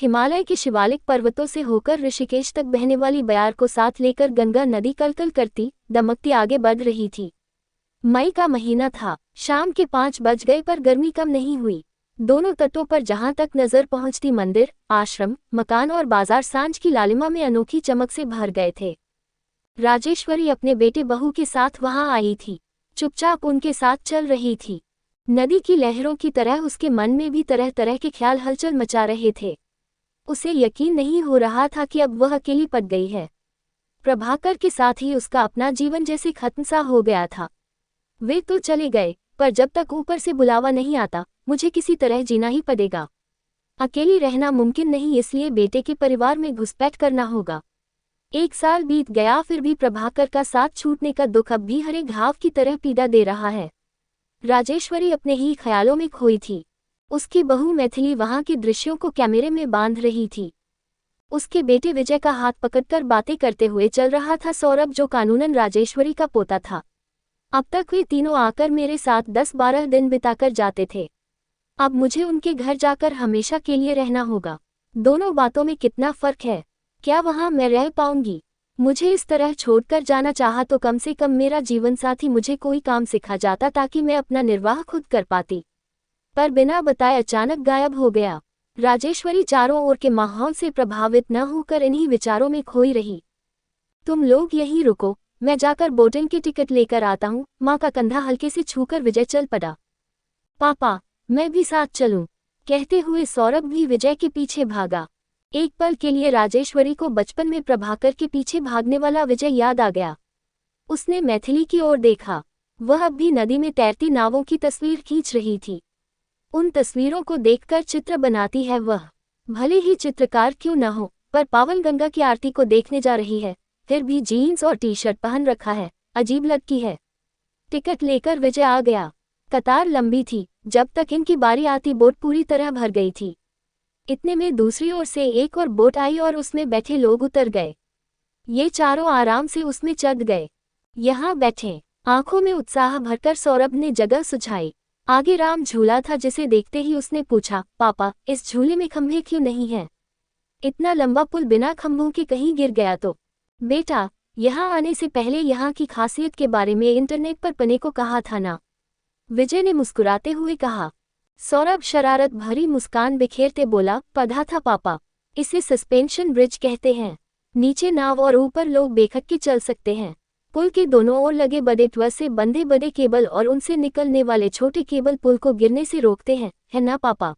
हिमालय के शिवालिक पर्वतों से होकर ऋषिकेश तक बहने वाली बयार को साथ लेकर गंगा नदी कलकल करती दमकती आगे बढ़ रही थी। मई का महीना था। शाम के 5 बज गए पर गर्मी कम नहीं हुई। दोनों तटों पर जहां तक नजर पहुंचती मंदिर, आश्रम, मकान और बाजार सांझ की लालिमा में अनोखी चमक से भर गए थे। राजेश्वरी अपने बेटे बहू के साथ वहां आई थी, चुपचाप उनके साथ चल रही थी। नदी की लहरों की तरह उसके मन में भी तरह तरह के ख्याल हलचल मचा रहे थे। उसे यकीन नहीं हो रहा था कि अब वह अकेली पड़ गई है। प्रभाकर के साथ ही उसका अपना जीवन जैसे खत्म सा हो गया था। वे तो चले गए, पर जब तक ऊपर से बुलावा नहीं आता, मुझे किसी तरह जीना ही पड़ेगा। अकेली रहना मुमकिन नहीं, इसलिए बेटे के परिवार में घुसपैठ करना होगा। 1 साल बीत गया, फिर भी प्रभाकर का साथ छूटने का दुख अब भी हरे घाव की तरह पीड़ा दे रहा है। राजेश्वरी अपने ही ख्यालों में खोई थी। उसकी बहू मैथिली वहां के दृश्यों को कैमरे में बांध रही थी। उसके बेटे विजय का हाथ पकड़कर बातें करते हुए चल रहा था सौरभ, जो कानूनन राजेश्वरी का पोता था। अब तक वे तीनों आकर मेरे साथ 10-12 दिन बिताकर जाते थे। अब मुझे उनके घर जाकर हमेशा के लिए रहना होगा। दोनों बातों में कितना फर्क है। क्या वहां मैं रह पाऊंगी? मुझे इस तरह छोड़कर जाना चाहा तो कम से कम मेरा जीवनसाथी मुझे कोई काम सिखा जाता ताकि मैं अपना निर्वाह खुद कर पाती। पर बिना बताए अचानक गायब हो गया। राजेश्वरी चारों ओर के माहौल से प्रभावित न होकर इन्हीं विचारों में खोई रही। तुम लोग यहीं रुको, मैं जाकर बोटिंग की टिकट लेकर आता हूँ। माँ का कंधा हल्के से छूकर विजय चल पड़ा। पापा, मैं भी साथ चलूं, कहते हुए सौरभ भी विजय के पीछे भागा। एक पल के लिए राजेश्वरी को बचपन में प्रभाकर के पीछे भागने वाला विजय याद आ गया। उसने मैथिली की ओर देखा। वह अब भी नदी में तैरती नावों की तस्वीर खींच रही थी। उन तस्वीरों को देखकर चित्र बनाती है वह। भले ही चित्रकार क्यों न हो, पर पावन गंगा की आरती को देखने जा रही है, फिर भी जीन्स और टी-शर्ट पहन रखा है, अजीब लगती है। टिकट लेकर विजय आ गया। कतार लंबी थी, जब तक इनकी बारी आती बोट पूरी तरह भर गई थी। इतने में दूसरी ओर से एक और बोट आई और उसमें बैठे लोग उतर गए। ये चारों आराम से उसमें चढ़ गए। यहाँ बैठे। आंखों में उत्साह भरकर सौरभ ने जगह सुझाई। आगे राम झूला था, जिसे देखते ही उसने पूछा, पापा, इस झूले में खंभे क्यों नहीं हैं? इतना लंबा पुल बिना खंभों के कहीं गिर गया तो? बेटा, यहाँ आने से पहले यहाँ की खासियत के बारे में इंटरनेट पर पढ़ने को कहा था ना, विजय ने मुस्कुराते हुए कहा। सौरभ शरारत भरी मुस्कान बिखेरते बोला, पढ़ा था पापा, इसे सस्पेंशन ब्रिज कहते हैं। नीचे नाव और ऊपर लोग बेखटके चल सकते हैं। पुल के दोनों ओर लगे बड़े ट्रस से बंधे बड़े केबल और उनसे निकलने वाले छोटे केबल पुल को गिरने से रोकते हैं, है ना पापा?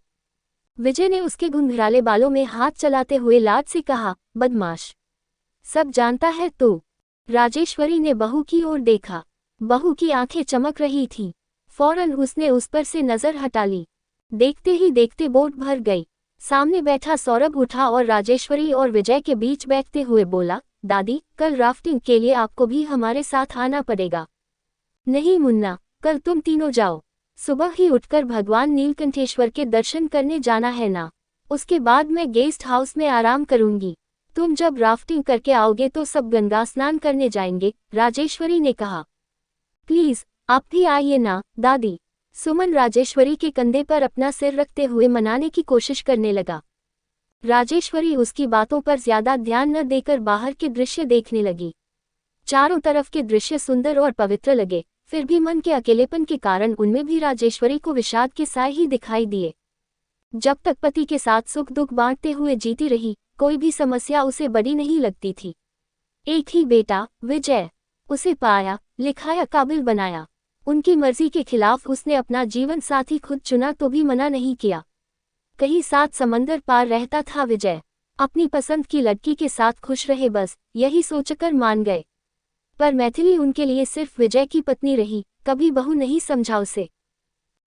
विजय ने उसके घुंघराले बालों में हाथ चलाते हुए लाड से कहा, बदमाश, सब जानता है तू। राजेश्वरी ने बहू की ओर देखा। बहू की आंखें चमक रही थीं। फौरन उसने उस पर से नजर हटा ली। देखते ही देखते बोट भर गई। सामने बैठा सौरभ उठा और राजेश्वरी और विजय के बीच बैठते हुए बोला, दादी, कल राफ्टिंग के लिए आपको भी हमारे साथ आना पड़ेगा। नहीं मुन्ना, कल तुम तीनों जाओ। सुबह ही उठकर भगवान नीलकंठेश्वर के दर्शन करने जाना है ना। उसके बाद मैं गेस्ट हाउस में आराम करूंगी। तुम जब राफ्टिंग करके आओगे तो सब गंगा स्नान करने जाएंगे, राजेश्वरी ने कहा। प्लीज, आप भी आइए ना, दादी। सुमन राजेश्वरी के कंधे पर अपना सिर रखते हुए मनाने की कोशिश करने लगा। राजेश्वरी उसकी बातों पर ज्यादा ध्यान न देकर बाहर के दृश्य देखने लगी। चारों तरफ के दृश्य सुंदर और पवित्र लगे, फिर भी मन के अकेलेपन के कारण उनमें भी राजेश्वरी को विषाद के साए ही दिखाई दिए। जब तक पति के साथ सुख दुख बांटते हुए जीती रही, कोई भी समस्या उसे बड़ी नहीं लगती थी। एक ही बेटा, विजय, उसे पाया, लिखाया, काबिल बनाया। उनकी मर्जी के खिलाफ उसने अपना जीवन साथी खुद चुना तो भी मना नहीं किया। कहीं 7 समंदर पार रहता था विजय। अपनी पसंद की लड़की के साथ खुश रहे, बस यही सोचकर मान गए। पर मैथिली उनके लिए सिर्फ विजय की पत्नी रही, कभी बहू नहीं समझा उसे।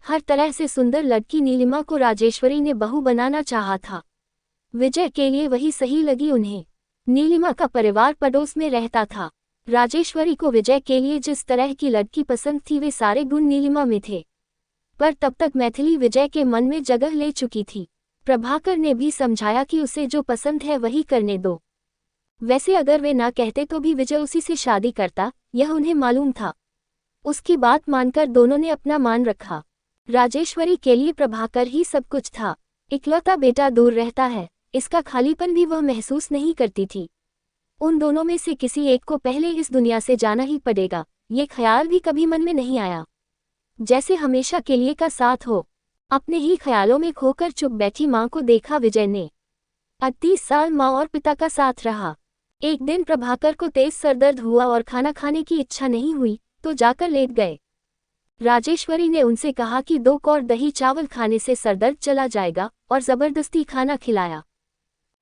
हर तरह से सुंदर लड़की नीलिमा को राजेश्वरी ने बहू बनाना चाहा था। विजय के लिए वही सही लगी उन्हें। नीलिमा का परिवार पड़ोस में रहता था। राजेश्वरी को विजय के लिए जिस तरह की लड़की पसंद थी वे सारे गुण नीलिमा में थे। पर तब तक मैथिली विजय के मन में जगह ले चुकी थी। प्रभाकर ने भी समझाया कि उसे जो पसंद है वही करने दो। वैसे अगर वे ना कहते तो भी विजय उसी से शादी करता, यह उन्हें मालूम था। उसकी बात मानकर दोनों ने अपना मान रखा। राजेश्वरी के लिए प्रभाकर ही सब कुछ था। इकलौता बेटा दूर रहता है, इसका खालीपन भी वह महसूस नहीं करती थी। उन दोनों में से किसी एक को पहले इस दुनिया से जाना ही पड़ेगा, ये ख्याल भी कभी मन में नहीं आया। जैसे हमेशा के लिए का साथ हो। अपने ही ख्यालों में खोकर चुप बैठी माँ को देखा विजय ने। 30 साल माँ और पिता का साथ रहा। एक दिन प्रभाकर को तेज सरदर्द हुआ और खाना खाने की इच्छा नहीं हुई, तो जाकर लेट गए। राजेश्वरी ने उनसे कहा कि 2 कौर दही चावल खाने से सरदर्द चला जाएगा, और जबरदस्ती खाना खिलाया।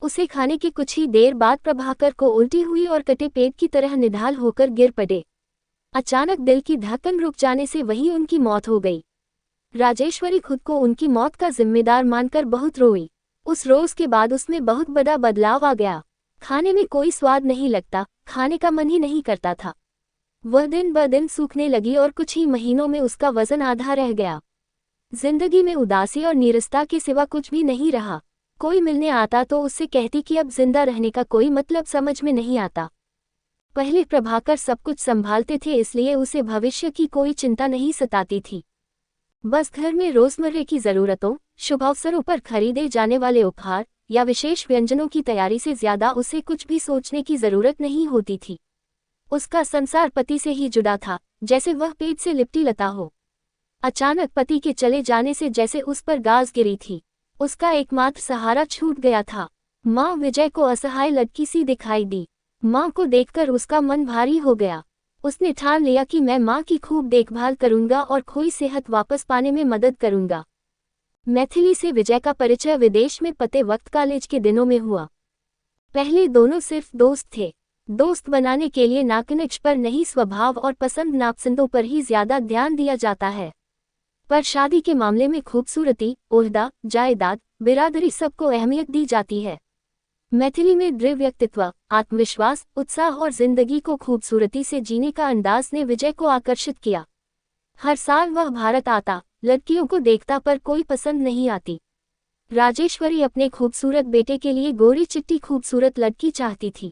उसे खाने की कुछ ही देर बाद प्रभाकर को उल्टी हुई और कटे पेट की तरह निढाल होकर गिर पड़े। अचानक दिल की धड़कन रुक जाने से वहीं उनकी मौत हो गई। राजेश्वरी खुद को उनकी मौत का जिम्मेदार मानकर बहुत रोई। उस रोज के बाद उसमें बहुत बड़ा बदलाव आ गया। खाने में कोई स्वाद नहीं लगता, खाने का मन ही नहीं करता था। वह दिन ब दिन सूखने लगी और कुछ ही महीनों में उसका वजन आधा रह गया। जिंदगी में उदासी और नीरसता के सिवा कुछ भी नहीं रहा। कोई मिलने आता तो उससे कहती कि अब जिंदा रहने का कोई मतलब समझ में नहीं आता। पहले प्रभाकर सब कुछ संभालते थे, इसलिए उसे भविष्य की कोई चिंता नहीं सताती थी। बस घर में रोजमर्रे की जरूरतों, शुभ अवसरों पर खरीदे जाने वाले उपहार या विशेष व्यंजनों की तैयारी से ज्यादा उसे कुछ भी सोचने की जरूरत नहीं होती थी। उसका संसार पति से ही जुड़ा था, जैसे वह पेट से लिपटी लता हो। अचानक पति के चले जाने से जैसे उस पर गाज गिरी थी। उसका एकमात्र सहारा छूट गया था। माँ विजय को असहाय लड़की सी दिखाई दी। माँ को देखकर उसका मन भारी हो गया। उसने ठान लिया कि मैं माँ की खूब देखभाल करूंगा और खोई सेहत वापस पाने में मदद करूंगा। मैथिली से विजय का परिचय विदेश में पते वक्त कॉलेज के दिनों में हुआ। पहले दोनों सिर्फ दोस्त थे। दोस्त बनाने के लिए नाकनिक्ष पर नहीं, स्वभाव और पसंद नापसंदों पर ही ज्यादा ध्यान दिया जाता है। पर शादी के मामले में खूबसूरती, ओहदा, जायदाद, बिरादरी सबको अहमियत दी जाती है। मैथिली में दृढ़ व्यक्तित्व, आत्मविश्वास, उत्साह और जिंदगी को खूबसूरती से जीने का अंदाज ने विजय को आकर्षित किया। हर साल वह भारत आता, लड़कियों को देखता पर कोई पसंद नहीं आती। राजेश्वरी अपने खूबसूरत बेटे के लिए गोरी चिट्टी खूबसूरत लड़की चाहती थी।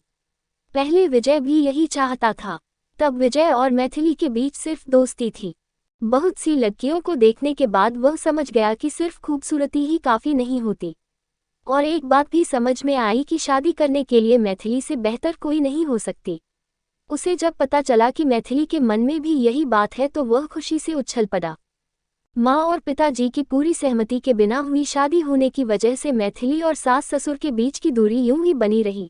पहले विजय भी यही चाहता था। तब विजय और मैथिली के बीच सिर्फ दोस्ती थी। बहुत सी लड़कियों को देखने के बाद वह समझ गया कि सिर्फ खूबसूरती ही काफी नहीं होती। और एक बात भी समझ में आई कि शादी करने के लिए मैथिली से बेहतर कोई नहीं हो सकती। उसे जब पता चला कि मैथिली के मन में भी यही बात है तो वह खुशी से उछल पड़ा। माँ और पिताजी की पूरी सहमति के बिना हुई शादी होने की वजह से मैथिली और सास ससुर के बीच की दूरी यूं ही बनी रही।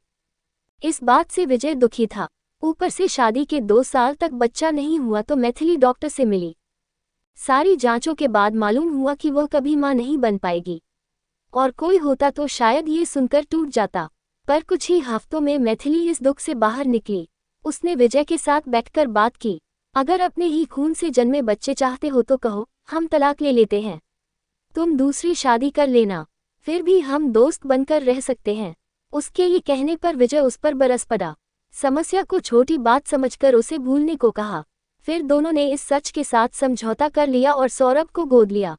इस बात से विजय दुखी था। ऊपर से शादी के 2 साल तक बच्चा नहीं हुआ तो मैथिली डॉक्टर से मिली। सारी जांचों के बाद मालूम हुआ कि वह कभी मां नहीं बन पाएगी, और कोई होता तो शायद ये सुनकर टूट जाता। पर कुछ ही हफ्तों में मैथिली इस दुख से बाहर निकली। उसने विजय के साथ बैठकर बात की। अगर अपने ही खून से जन्मे बच्चे चाहते हो तो कहो, हम तलाक ले लेते हैं। तुम दूसरी शादी कर लेना, फिर भी हम दोस्त बनकर रह सकते हैं। उसके ये कहने पर विजय उस पर बरस पड़ा। समस्या को छोटी बात समझकर उसे भूलने को कहा। फिर दोनों ने इस सच के साथ समझौता कर लिया और सौरभ को गोद लिया।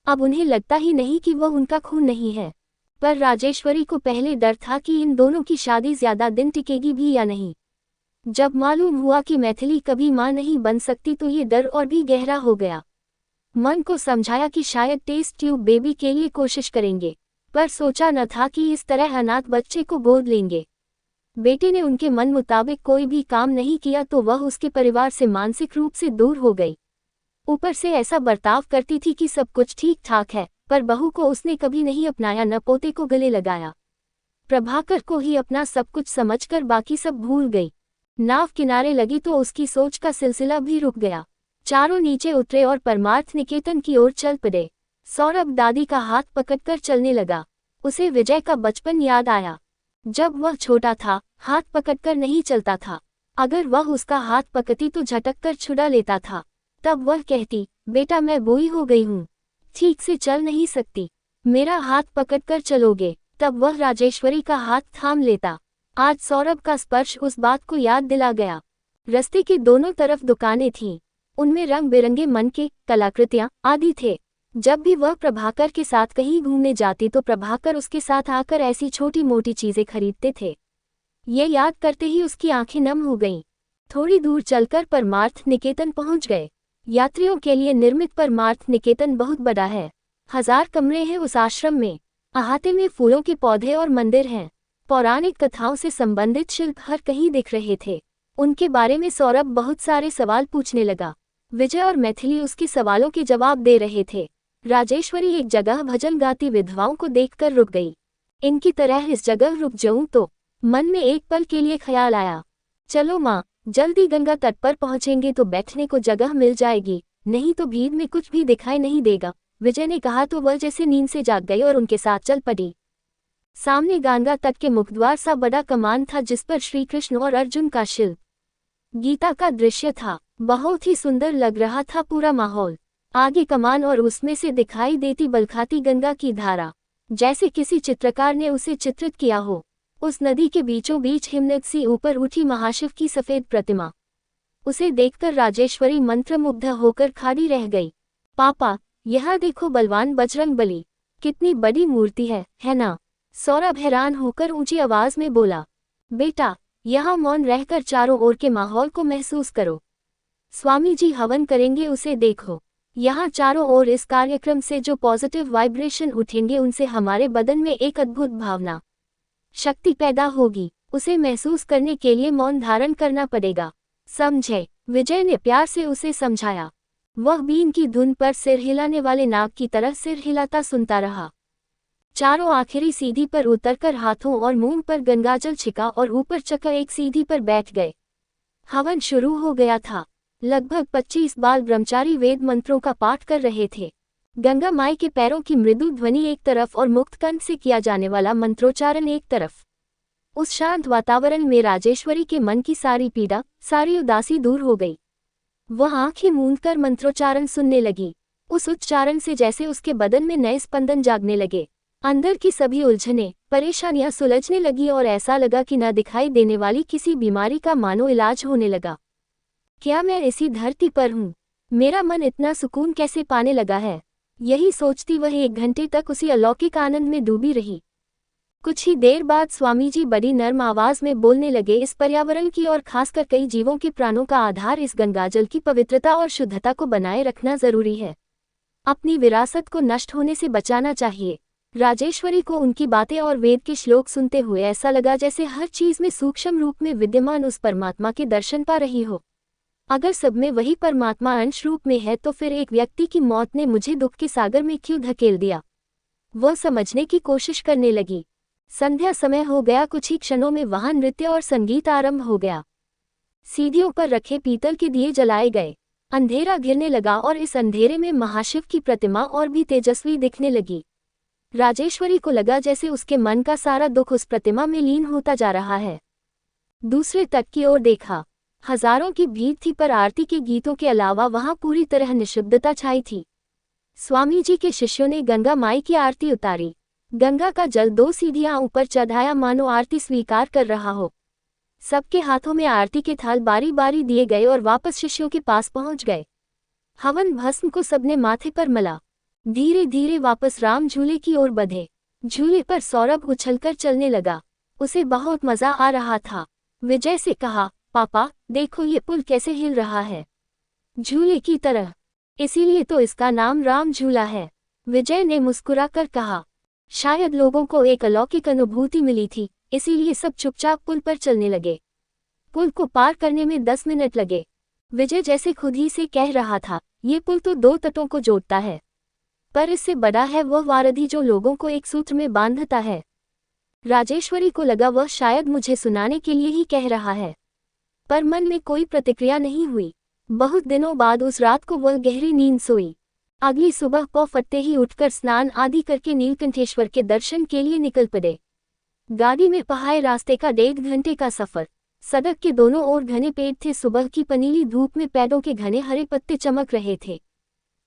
अब उन्हें लगता ही नहीं कि वह उनका खून नहीं है। पर राजेश्वरी को पहले डर था कि इन दोनों की शादी ज्यादा दिन टिकेगी भी या नहीं। जब मालूम हुआ कि मैथिली कभी मां नहीं बन सकती तो ये डर और भी गहरा हो गया। मन को समझाया कि शायद टेस्ट ट्यूब बेबी के लिए कोशिश करेंगे, पर सोचा न था कि इस तरह अनाथ बच्चे को गोद लेंगे। बेटे ने उनके मन मुताबिक कोई भी काम नहीं किया तो वह उसके परिवार से मानसिक रूप से दूर हो गई। ऊपर से ऐसा बर्ताव करती थी कि सब कुछ ठीक ठाक है, पर बहू को उसने कभी नहीं अपनाया, न पोते को गले लगाया। प्रभाकर को ही अपना सब कुछ समझकर बाकी सब भूल गई। नाव किनारे लगी तो उसकी सोच का सिलसिला भी रुक गया। चारों नीचे उतरे और परमार्थ निकेतन की ओर चल पड़े। सौरभ दादी का हाथ पकड़कर चलने लगा। उसे विजय का बचपन याद आया। जब वह छोटा था, हाथ पकड़कर नहीं चलता था। अगर वह उसका हाथ पकड़ती तो झटककर छुड़ा लेता था। तब वह कहती, बेटा मैं बूढ़ी हो गई हूँ, ठीक से चल नहीं सकती, मेरा हाथ पकड़कर चलोगे। तब वह राजेश्वरी का हाथ थाम लेता। आज सौरभ का स्पर्श उस बात को याद दिला गया। रास्ते के दोनों तरफ दुकानें थीं। उनमें रंग बिरंगे मन के कलाकृतियां आदि थे। जब भी वह प्रभाकर के साथ कहीं घूमने जाती तो प्रभाकर उसके साथ आकर ऐसी छोटी मोटी चीजें खरीदते थे। ये याद करते ही उसकी आंखें नम हो गईं। थोड़ी दूर चलकर परमार्थ निकेतन पहुंच गए। यात्रियों के लिए निर्मित परमार्थ निकेतन बहुत बड़ा है। 1000 कमरे हैं उस आश्रम में। अहाते में फूलों के पौधे और मंदिर हैं। पौराणिक कथाओं से संबंधित शिल्प हर कहीं दिख रहे थे। उनके बारे में सौरभ बहुत सारे सवाल पूछने लगा। विजय और मैथिली उसके सवालों के जवाब दे रहे थे। राजेश्वरी एक जगह भजन गाती विधवाओं को देखकर रुक गई। इनकी तरह इस जगह रुक जाऊं तो? मन में एक पल के लिए ख्याल आया। चलो माँ, जल्दी गंगा तट पर पहुंचेंगे तो बैठने को जगह मिल जाएगी, नहीं तो भीड़ में कुछ भी दिखाई नहीं देगा, विजय ने कहा तो वह जैसे नींद से जाग गई और उनके साथ चल पड़ी। सामने गंगा तट के मुखद्वार सा बड़ा कमान था जिस पर श्री कृष्ण और अर्जुन का शिल्प गीता का दृश्य था। बहुत ही सुंदर लग रहा था पूरा माहौल। आगे कमान और उसमें से दिखाई देती बलखाती गंगा की धारा, जैसे किसी चित्रकार ने उसे चित्रित किया हो। उस नदी के बीचों बीच हिमनद सी ऊपर उठी महाशिव की सफेद प्रतिमा। उसे देखकर राजेश्वरी मंत्रमुग्ध होकर खड़ी रह गई। पापा, यह देखो बलवान बजरंगबली, कितनी बड़ी मूर्ति है ना? सौरभ हैरान होकर ऊंची आवाज में बोला। बेटा, यहाँ मौन रहकर चारों ओर के माहौल को महसूस करो। स्वामी जी हवन करेंगे, उसे देखो। यहाँ चारों ओर इस कार्यक्रम से जो पॉजिटिव वाइब्रेशन उठेंगे उनसे हमारे बदन में एक अद्भुत भावना शक्ति पैदा होगी। उसे महसूस करने के लिए मौन धारण करना पड़ेगा, समझे? विजय ने प्यार से उसे समझाया। वह बीन की धुन पर सिर हिलाने वाले नाग की तरह सिर हिलाता सुनता रहा। चारों आखिरी सीढ़ी पर उतरकर हाथों और मुंह पर गंगाजल छिका और ऊपर चकर एक सीढ़ी पर बैठ गए। हवन शुरू हो गया था। लगभग 25 बाल ब्रह्मचारी वेद मंत्रों का पाठ कर रहे थे। गंगा माई के पैरों की मृदु ध्वनि एक तरफ और मुक्त कंठ से किया जाने वाला मंत्रोच्चारण एक तरफ। उस शांत वातावरण में राजेश्वरी के मन की सारी पीड़ा, सारी उदासी दूर हो गई। वह आंखें मूंदकर मंत्रोच्चारण सुनने लगी। उस उच्चारण से जैसे उसके बदन में नए स्पंदन जागने लगे। अंदर की सभी उलझनें, परेशानियां सुलझने लगी और ऐसा लगा कि न दिखाई देने वाली किसी बीमारी का मानो इलाज होने लगा। क्या मैं इसी धरती पर हूँ? मेरा मन इतना सुकून कैसे पाने लगा है? यही सोचती वह 1 घंटे तक उसी अलौकिक आनंद में डूबी रही। कुछ ही देर बाद स्वामी जी बड़ी नर्म आवाज में बोलने लगे। इस पर्यावरण की और खासकर कई जीवों के प्राणों का आधार इस गंगाजल की पवित्रता और शुद्धता को बनाए रखना जरूरी है। अपनी विरासत को नष्ट होने से बचाना चाहिए। राजेश्वरी को उनकी बातें और वेद के श्लोक सुनते हुए ऐसा लगा जैसे हर चीज में सूक्ष्म रूप में विद्यमान उस परमात्मा के दर्शन पा रही हो। अगर सब में वही परमात्मा अंश रूप में है तो फिर एक व्यक्ति की मौत ने मुझे दुख के सागर में क्यों धकेल दिया? वह समझने की कोशिश करने लगी। संध्या समय हो गया। कुछ ही क्षणों में वहां नृत्य और संगीत आरंभ हो गया। सीढ़ियों पर रखे पीतल के दिए जलाए गए। अंधेरा घिरने लगा और इस अंधेरे में महाशिव की प्रतिमा और भी तेजस्वी दिखने लगी। राजेश्वरी को लगा जैसे उसके मन का सारा दुख उस प्रतिमा में लीन होता जा रहा है। दूसरे तट की ओर देखा। हजारों की भीड़ थी पर आरती के गीतों के अलावा वहां पूरी तरह निशब्दता छाई थी। स्वामी जी के शिष्यों ने गंगा माई की आरती उतारी। गंगा का जल 2 सीढ़ियां ऊपर चढ़ाया मानो आरती स्वीकार कर रहा हो। सबके हाथों में आरती के थाल बारी बारी दिए गए और वापस शिष्यों के पास पहुंच गए। हवन भस्म को सबने माथे पर मला। धीरे धीरे वापस राम झूले की ओर बढ़े। झूले पर सौरभ उछलकर चलने लगा। उसे बहुत मजा आ रहा था। विजय से कहा, पापा देखो ये पुल कैसे हिल रहा है, झूले की तरह, इसीलिए तो इसका नाम राम झूला है। विजय ने मुस्कुराकर कहा। शायद लोगों को एक अलौकिक अनुभूति मिली थी, इसीलिए सब चुपचाप पुल पर चलने लगे। पुल को पार करने में 10 मिनट लगे। विजय जैसे खुद ही से कह रहा था, ये पुल तो 2 तटों को जोड़ता है, पर इससे बड़ा है वह वारधि जो लोगों को एक सूत्र में बांधता है। राजेश्वरी को लगा वह शायद मुझे सुनाने के लिए ही कह रहा है, पर मन में कोई प्रतिक्रिया नहीं हुई। बहुत दिनों बाद उस रात को वह गहरी नींद सोई। अगली सुबह को फटते ही उठकर स्नान आदि करके नीलकंठेश्वर के दर्शन के लिए निकल पड़े। गाड़ी में पहाड़ रास्ते का 1.5 घंटे का सफर। सड़क के दोनों ओर घने पेड़ थे। सुबह की पनीली धूप में पेड़ों के घने हरे पत्ते चमक रहे थे।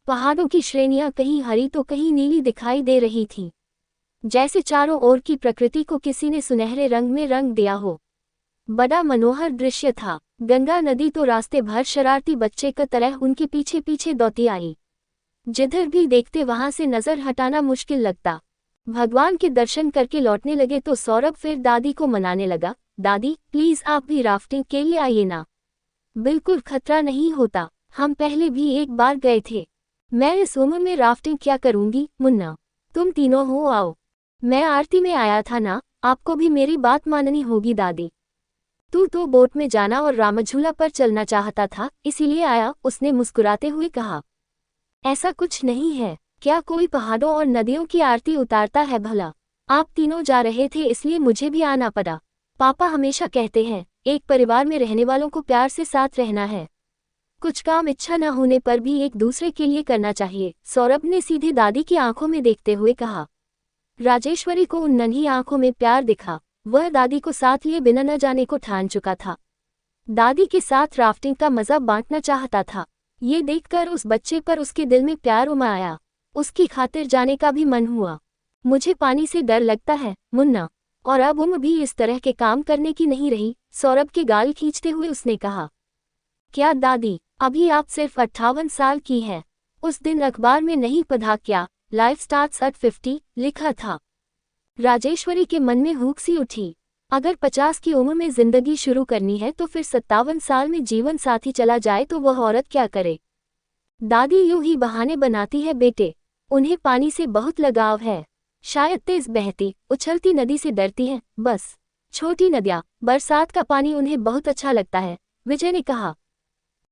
पहाड़ों की श्रेणियां कहीं हरी तो कहीं नीली दिखाई दे रही थीं, जैसे चारों ओर की प्रकृति को किसी ने सुनहरे रंग में रंग दिया हो। बड़ा मनोहर दृश्य था। गंगा नदी तो रास्ते भर शरारती बच्चे की तरह उनके पीछे पीछे दौड़ती आई। जिधर भी देखते वहां से नजर हटाना मुश्किल लगता। भगवान के दर्शन करके लौटने लगे तो सौरभ फिर दादी को मनाने लगा, दादी प्लीज आप भी राफ्टिंग के लिए आइए ना, बिल्कुल खतरा नहीं होता, हम पहले भी एक बार गए थे। मैं इस उम्र में राफ्टिंग क्या करूंगी, मुन्ना तुम तीनों हो आओ। मैं आरती में आया था ना, आपको भी मेरी बात माननी होगी दादी। तू तो बोट में जाना और रामझूला पर चलना चाहता था, इसीलिए आया, उसने मुस्कुराते हुए कहा। ऐसा कुछ नहीं है, क्या कोई पहाड़ों और नदियों की आरती उतारता है भला? आप तीनों जा रहे थे इसलिए मुझे भी आना पड़ा। पापा हमेशा कहते हैं, एक परिवार में रहने वालों को प्यार से साथ रहना है। कुछ काम इच्छा न होने पर भी एक दूसरे के लिए करना चाहिए, सौरभ ने सीधे दादी की आंखों में देखते हुए कहा। राजेश्वरी को उन नन्ही आंखों में प्यार दिखा। वह दादी को साथ लिए बिना न जाने को ठान चुका था। दादी के साथ राफ्टिंग का मजा बांटना चाहता था। ये देखकर उस बच्चे पर उसके दिल में प्यार उमड़ आया। उसकी खातिर जाने का भी मन हुआ। मुझे पानी से डर लगता है मुन्ना, और अब उम्र भी इस तरह के काम करने की नहीं रही, सौरभ के गाल खींचते हुए उसने कहा। क्या दादी, अभी आप सिर्फ 58 साल की हैं? उस दिन अखबार में नहीं पढ़ा क्या, लाइफ स्टार्ट्स एट 50 लिखा था? राजेश्वरी के मन में हुक सी उठी। अगर 50 की उम्र में जिंदगी शुरू करनी है तो फिर 57 साल में जीवन साथी चला जाए तो वह औरत क्या करे? दादी यूं ही बहाने बनाती है बेटे, उन्हें पानी से बहुत लगाव है। शायद तेज बहती उछलती नदी से डरती हैं, बस। छोटी नदियाँ, बरसात का पानी उन्हें बहुत अच्छा लगता है, विजय ने कहा।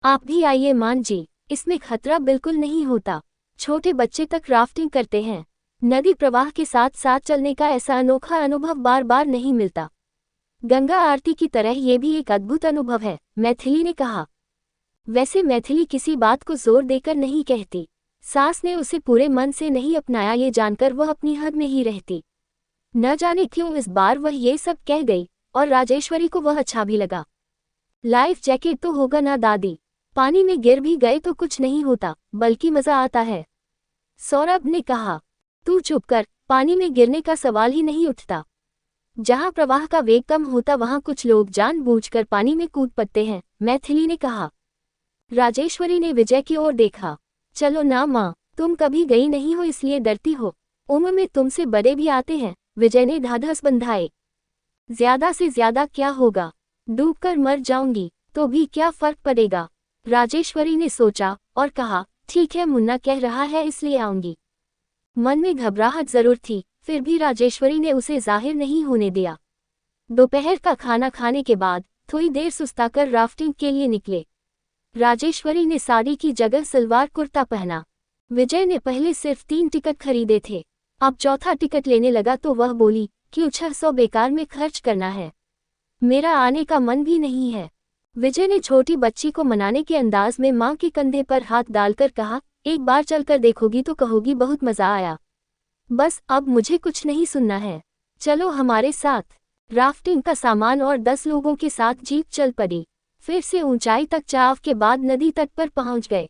आप भी आइए मान जी, इसमें खतरा बिल्कुल नहीं होता। छोटे बच्चे तक राफ्टिंग करते हैं। नदी प्रवाह के साथ साथ चलने का ऐसा अनोखा अनुभव बार बार नहीं मिलता। गंगा आरती की तरह ये भी एक अद्भुत अनुभव है, मैथिली ने कहा। वैसे मैथिली किसी बात को जोर देकर नहीं कहती। सास ने उसे पूरे मन से नहीं अपनाया, ये जानकर वह अपनी हद में ही रहती। न जाने क्यों इस बार वह ये सब कह गई, और राजेश्वरी को वह अच्छा भी लगा। लाइफ जैकेट तो होगा ना दादी, पानी में गिर भी गए तो कुछ नहीं होता, बल्कि मजा आता है, सौरभ ने कहा। तू चुप कर, पानी में गिरने का सवाल ही नहीं उठता। जहां प्रवाह का वेग कम होता वहां कुछ लोग जानबूझकर पानी में कूद पड़ते हैं, मैथिली ने कहा। राजेश्वरी ने विजय की ओर देखा। चलो ना माँ, तुम कभी गई नहीं हो इसलिए डरती हो, उम्र में तुमसे बड़े भी आते हैं, विजय ने ढाढ़स बंधाए। ज्यादा से ज्यादा क्या होगा, डूबकर मर जाऊंगी तो भी क्या फर्क पड़ेगा, राजेश्वरी ने सोचा और कहा। ठीक है, मुन्ना कह रहा है इसलिए आऊंगी। मन में घबराहट जरूर थी, फिर भी राजेश्वरी ने उसे जाहिर नहीं होने दिया। दोपहर का खाना खाने के बाद थोड़ी देर सुस्ताकर राफ्टिंग के लिए निकले। राजेश्वरी ने साड़ी की जगह सलवार कुर्ता पहना। विजय ने पहले सिर्फ 3 टिकट खरीदे थे, अब चौथा टिकट लेने लगा तो वह बोली कि 600 बेकार में खर्च करना है, मेरा आने का मन भी नहीं है। विजय ने छोटी बच्ची को मनाने के अंदाज में मां के कंधे पर हाथ डालकर कहा, एक बार चलकर देखोगी तो कहोगी बहुत मजा आया। बस अब मुझे कुछ नहीं सुनना है, चलो हमारे साथ। राफ्टिंग का सामान और 10 लोगों के साथ जीप चल पड़ी। फिर से ऊंचाई तक चाव के बाद नदी तट पर पहुंच गए।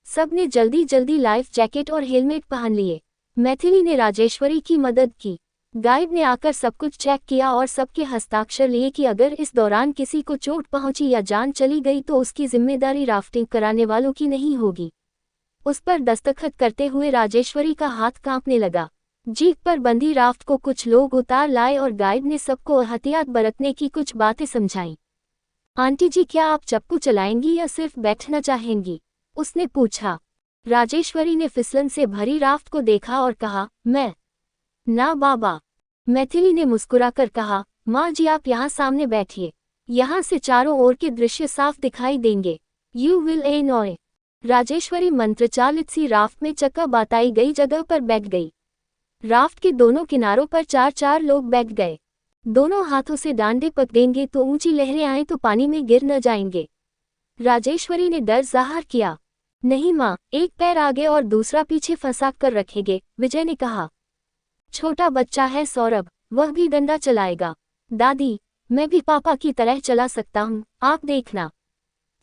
सबने जल्दी जल्दी लाइफ जैकेट और हेलमेट पहन लिए। मैथिली ने राजेश्वरी की मदद की। गाइड ने आकर सब कुछ चेक किया और सबके हस्ताक्षर लिए कि अगर इस दौरान किसी को चोट पहुंची या जान चली गई तो उसकी जिम्मेदारी राफ्टिंग कराने वालों की नहीं होगी। उस पर दस्तखत करते हुए राजेश्वरी का हाथ कांपने लगा। जीप पर बंधी राफ्ट को कुछ लोग उतार लाए और गाइड ने सबको एहतियात बरतने की कुछ बातें समझाईं। आंटी जी, क्या आप चप्पू चलाएंगी या सिर्फ बैठना चाहेंगी, उसने पूछा। राजेश्वरी ने फिसलन से भरी राफ्ट को देखा और कहा, मैं ना बाबा। मैथिली ने मुस्कुराकर कहा, माँ जी आप यहाँ सामने बैठिए, यहाँ से चारों ओर के दृश्य साफ दिखाई देंगे। You will enjoy. राजेश्वरी मंत्रचालित सी राफ्ट में चक्का बताई गई जगह पर बैठ गई। राफ्ट के दोनों किनारों पर 4-4 लोग बैठ गए। दोनों हाथों से डांडे पकड़ेंगे तो ऊंची लहरें आए तो पानी में गिर न जाएंगे। राजेश्वरी ने डर जाहिर किया। नहीं माँ, एक पैर आगे और दूसरा पीछे फंसा कर रखेंगे, विजय ने कहा। छोटा बच्चा है सौरभ, वह भी डंडा चलाएगा। दादी, मैं भी पापा की तरह चला सकता हूँ, आप देखना,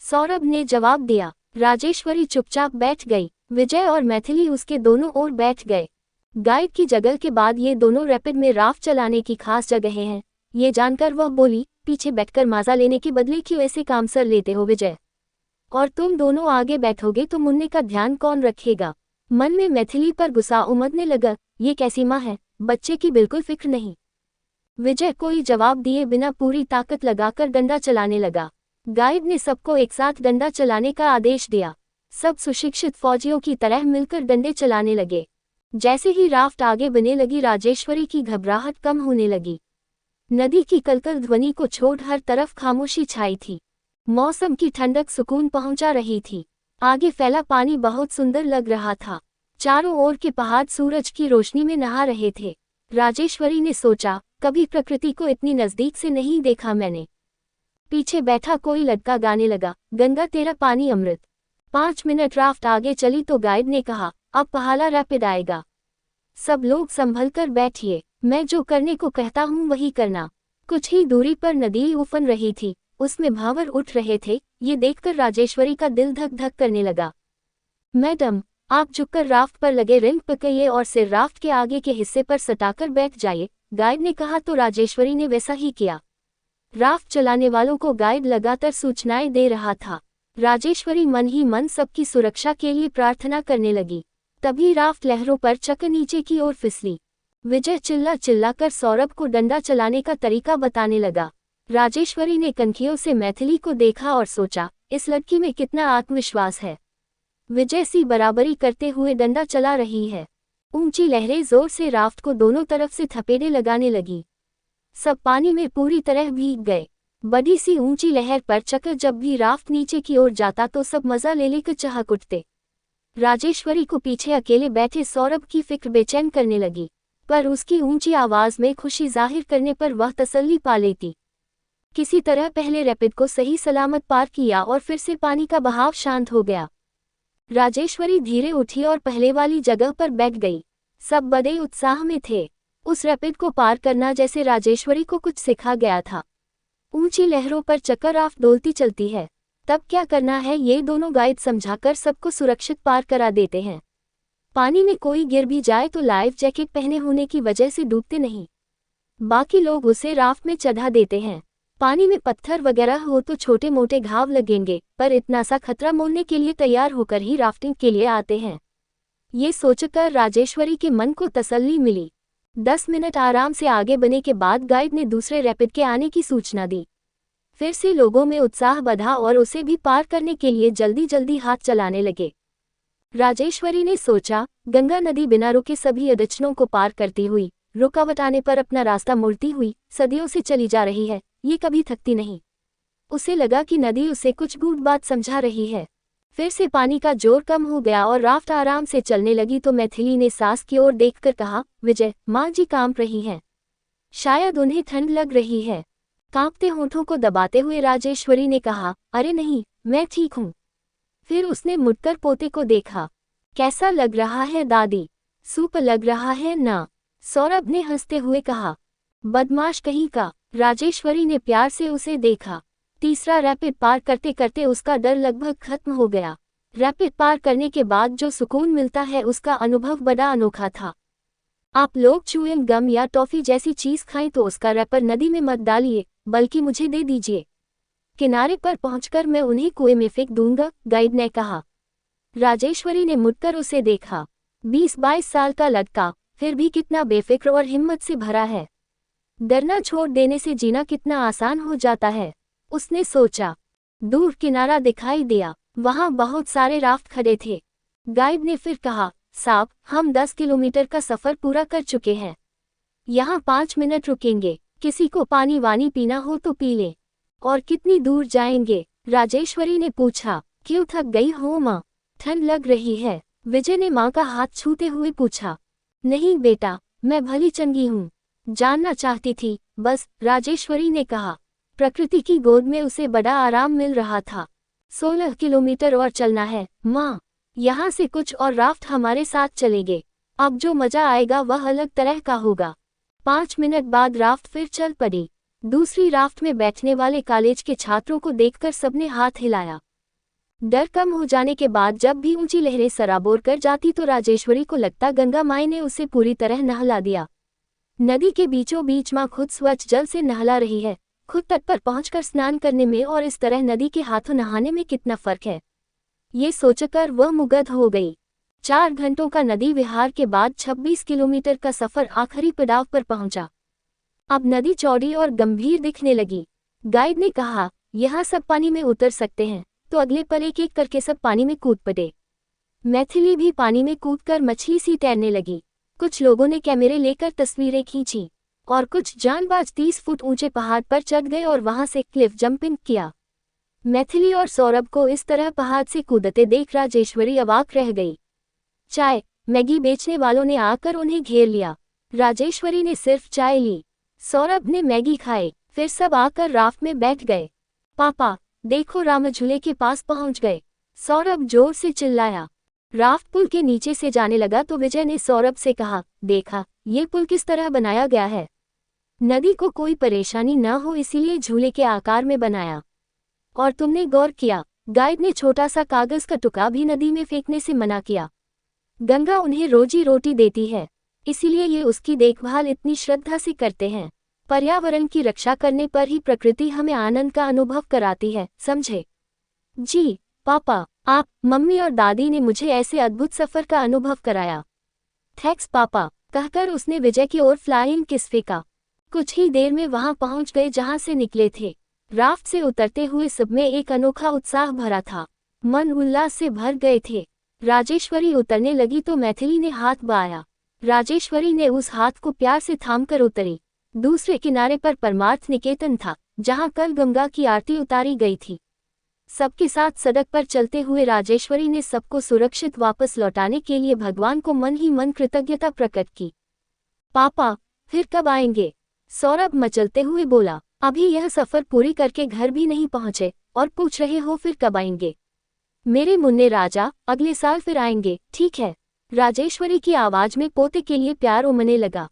सौरभ ने जवाब दिया। राजेश्वरी चुपचाप बैठ गई। विजय और मैथिली उसके दोनों ओर बैठ गए। गाइड की जगह के बाद ये दोनों रैपिड में राफ्ट चलाने की खास जगहें हैं। ये जानकर वह बोली, पीछे बैठकर मजा लेने के बदले क्यों ऐसे काम सर लेते हो विजय, और तुम दोनों आगे बैठोगे तो मुन्ने का ध्यान कौन रखेगा। मन में मैथिली पर गुस्सा उमड़ने लगा। ये कैसी माँ है, बच्चे की बिल्कुल फिक्र नहीं। विजय कोई जवाब दिए बिना पूरी ताकत लगाकर डंडा चलाने लगा। गाइड ने सबको एक साथ डंडा चलाने का आदेश दिया। सब सुशिक्षित फौजियों की तरह मिलकर डंडे चलाने लगे। जैसे ही राफ्ट आगे बढ़ने लगी राजेश्वरी की घबराहट कम होने लगी। नदी की कलकल ध्वनि को छोड़ हर तरफ खामोशी छाई थी। मौसम की ठंडक सुकून पहुंचा रही थी। आगे फैला पानी बहुत सुंदर लग रहा था। चारों ओर के पहाड़ सूरज की रोशनी में नहा रहे थे। राजेश्वरी ने सोचा, कभी प्रकृति को इतनी नजदीक से नहीं देखा मैंने। पीछे बैठा कोई लड़का गाने लगा, गंगा तेरा पानी अमृत। 5 मिनट राफ्ट आगे चली तो गाइड ने कहा, अब पहाड़ा रैपिड आएगा। सब लोग संभलकर बैठिए, मैं जो करने को कहता हूँ वही करना। कुछ ही दूरी पर नदी उफन रही थी, उसमें भांवर उठ रहे थे। ये देखकर राजेश्वरी का दिल धक धक करने लगा। मैडम, आप झुककर राफ्ट पर लगे रिंग पकड़िए और सिर राफ्ट के आगे के हिस्से पर सटाकर बैठ जाइए, गाइड ने कहा तो राजेश्वरी ने वैसा ही किया। राफ्ट चलाने वालों को गाइड लगातार सूचनाएं दे रहा था। राजेश्वरी मन ही मन सबकी सुरक्षा के लिए प्रार्थना करने लगी। तभी राफ्ट लहरों पर चक्कर नीचे की ओर फिसली। विजय चिल्ला चिल्लाकर सौरभ को डंडा चलाने का तरीका बताने लगा। राजेश्वरी ने कनखियों से मैथिली को देखा और सोचा, इस लड़की में कितना आत्मविश्वास है। विजय सी बराबरी करते हुए डंडा चला रही है। ऊंची लहरें जोर से राफ्ट को दोनों तरफ से थपेड़े लगाने लगी। सब पानी में पूरी तरह भीग गए। बड़ी सी ऊंची लहर पर चक्कर जब भी राफ्ट नीचे की ओर जाता तो सब मजा ले लेकर चहक उठते। राजेश्वरी को पीछे अकेले बैठे सौरभ की फिक्र बेचैन करने लगी, पर उसकी ऊंची आवाज में खुशी जाहिर करने पर वह तसल्ली पा लेती। किसी तरह पहले रैपिड को सही सलामत पार किया और फिर से पानी का बहाव शांत हो गया। राजेश्वरी धीरे उठी और पहले वाली जगह पर बैठ गई। सब बड़े उत्साह में थे। उस रैपिड को पार करना जैसे राजेश्वरी को कुछ सिखा गया था। ऊंची लहरों पर चक्कर राफ्ट डोलती चलती है, तब क्या करना है ये दोनों गाइड समझाकर सबको सुरक्षित पार करा देते हैं। पानी में कोई गिर भी जाए तो लाइफ जैकेट पहने होने की वजह से डूबते नहीं। बाकी लोग उसे राफ्ट में चढ़ा देते हैं। पानी में पत्थर वगैरह हो तो छोटे मोटे घाव लगेंगे, पर इतना सा खतरा मोलने के लिए तैयार होकर ही राफ्टिंग के लिए आते हैं। ये सोचकर राजेश्वरी के मन को तसल्ली मिली। 10 मिनट आराम से आगे बढ़ने के बाद गाइड ने दूसरे रैपिड के आने की सूचना दी। फिर से लोगों में उत्साह बढ़ा और उसे भी पार करने के लिए जल्दी जल्दी हाथ चलाने लगे। राजेश्वरी ने सोचा, गंगा नदी बिना रुके सभी अड़चनों को पार करती हुई, रुकावट आने पर अपना रास्ता मोड़ती हुई सदियों से चली जा रही है, ये कभी थकती नहीं। उसे लगा कि नदी उसे कुछ गूढ़ बात समझा रही है। फिर से पानी का जोर कम हो गया और राफ्ट आराम से चलने लगी तो मैथिली ने सास की ओर देखकर कहा, विजय, माँ जी कांप रही हैं। शायद उन्हें ठंड लग रही है। कांपते होठों को दबाते हुए राजेश्वरी ने कहा, अरे नहीं, मैं ठीक हूँ। फिर उसने मुड़कर पोते को देखा। कैसा लग रहा है दादी? सुपर लग रहा है ना? सौरभ ने हंसते हुए कहा। बदमाश कहीं का। राजेश्वरी ने प्यार से उसे देखा। तीसरा रैपिड पार करते करते उसका डर लगभग खत्म हो गया। रैपिड पार करने के बाद जो सुकून मिलता है उसका अनुभव बड़ा अनोखा था। आप लोग च्युइंग गम या टॉफी जैसी चीज खाएं तो उसका रैपर नदी में मत डालिए, बल्कि मुझे दे दीजिए। किनारे पर पहुंचकर मैं उन्हें कुएं में फेंक दूंगा, गाइड ने कहा। राजेश्वरी ने मुड़कर उसे देखा। 20-22 साल का लड़का, फिर भी कितना बेफिक्र और हिम्मत से भरा है। डरना छोड़ देने से जीना कितना आसान हो जाता है, उसने सोचा। दूर किनारा दिखाई दिया, वहां बहुत सारे राफ्ट खड़े थे। गाइड ने फिर कहा, साहब, हम 10 किलोमीटर का सफर पूरा कर चुके हैं। यहाँ 5 मिनट रुकेंगे, किसी को पानी वानी पीना हो तो पी ले। और कितनी दूर जाएंगे? राजेश्वरी ने पूछा। क्यों, थक गई हो माँ? ठंड लग रही है, विजय ने माँ का हाथ छूते हुए पूछा। नहीं बेटा, मैं भली चंगी हूँ, जानना चाहती थी बस, राजेश्वरी ने कहा। प्रकृति की गोद में उसे बड़ा आराम मिल रहा था। 16 किलोमीटर और चलना है माँ, यहाँ से कुछ और राफ्ट हमारे साथ चलेंगे। अब जो मजा आएगा वह अलग तरह का होगा। 5 मिनट बाद राफ्ट फिर चल पड़ी। दूसरी राफ्ट में बैठने वाले कॉलेज के छात्रों को देखकर सबने हाथ हिलाया। डर कम हो जाने के बाद जब भी ऊंची लहरें सराबोर कर जाती तो राजेश्वरी को लगता गंगा माई ने उसे पूरी तरह नहला दिया। नदी के बीचों बीच माँ खुद स्वच्छ जल से नहला रही है। खुद तट पर पहुंचकर स्नान करने में और इस तरह नदी के हाथों नहाने में कितना फर्क है, ये सोचकर वह मुग्ध हो गई। 4 घंटों का नदी विहार के बाद 26 किलोमीटर का सफर आखिरी पड़ाव पर पहुंचा। अब नदी चौड़ी और गंभीर दिखने लगी। गाइड ने कहा, यहाँ सब पानी में उतर सकते हैं, तो अगले पल एक-एक करके सब पानी में कूद पड़े। मैथिली भी पानी में कूदकर मछली सी तैरने लगी। कुछ लोगों ने कैमरे लेकर तस्वीरें खींची और कुछ जांबाज 30 फुट ऊंचे पहाड़ पर चढ़ गए और वहां से क्लिफ जंपिंग किया। मैथिली और सौरभ को इस तरह पहाड़ से कूदते देख राजेश्वरी अवाक रह गई। चाय मैगी बेचने वालों ने आकर उन्हें घेर लिया। राजेश्वरी ने सिर्फ चाय ली, सौरभ ने मैगी खाए, फिर सब आकर राफ्ट में बैठ गए। पापा देखो, राम झूले के पास पहुंच गए, सौरभ जोर से चिल्लाया। राफ्ट पुल के नीचे से जाने लगा तो विजय ने सौरभ से कहा, देखा ये पुल किस तरह बनाया गया है। नदी को कोई परेशानी न हो इसीलिए झूले के आकार में बनाया। और तुमने गौर किया, गाइड ने छोटा सा कागज का टुकड़ा भी नदी में फेंकने से मना किया। गंगा उन्हें रोजी रोटी देती है, इसीलिए ये उसकी देखभाल इतनी श्रद्धा से करते हैं। पर्यावरण की रक्षा करने पर ही प्रकृति हमें आनंद का अनुभव कराती है, समझे? जी पापा, आप, मम्मी और दादी ने मुझे ऐसे अद्भुत सफर का अनुभव कराया। थैंक्स पापा, कहकर उसने विजय की ओर फ्लाइंग किस फेंका। कुछ ही देर में वहां पहुंच गए जहां से निकले थे। राफ्ट से उतरते हुए सब में एक अनोखा उत्साह भरा था, मन उल्लास से भर गए थे। राजेश्वरी उतरने लगी तो मैथिली ने हाथ बढ़ाया। राजेश्वरी ने उस हाथ को प्यार से थामकर उतरी। दूसरे किनारे पर परमार्थ निकेतन था, जहां कल गंगा की आरती उतारी गई थी। सबके साथ सड़क पर चलते हुए राजेश्वरी ने सबको सुरक्षित वापस लौटाने के लिए भगवान को मन ही मन कृतज्ञता प्रकट की। पापा फिर कब आएंगे? सौरभ मचलते हुए बोला, अभी यह सफर पूरी करके घर भी नहीं पहुंचे और पूछ रहे हो फिर कब आएंगे? मेरे मुन्ने राजा, अगले साल फिर आएंगे, ठीक है? राजेश्वरी की आवाज में पोते के लिए प्यार उमड़ने लगा।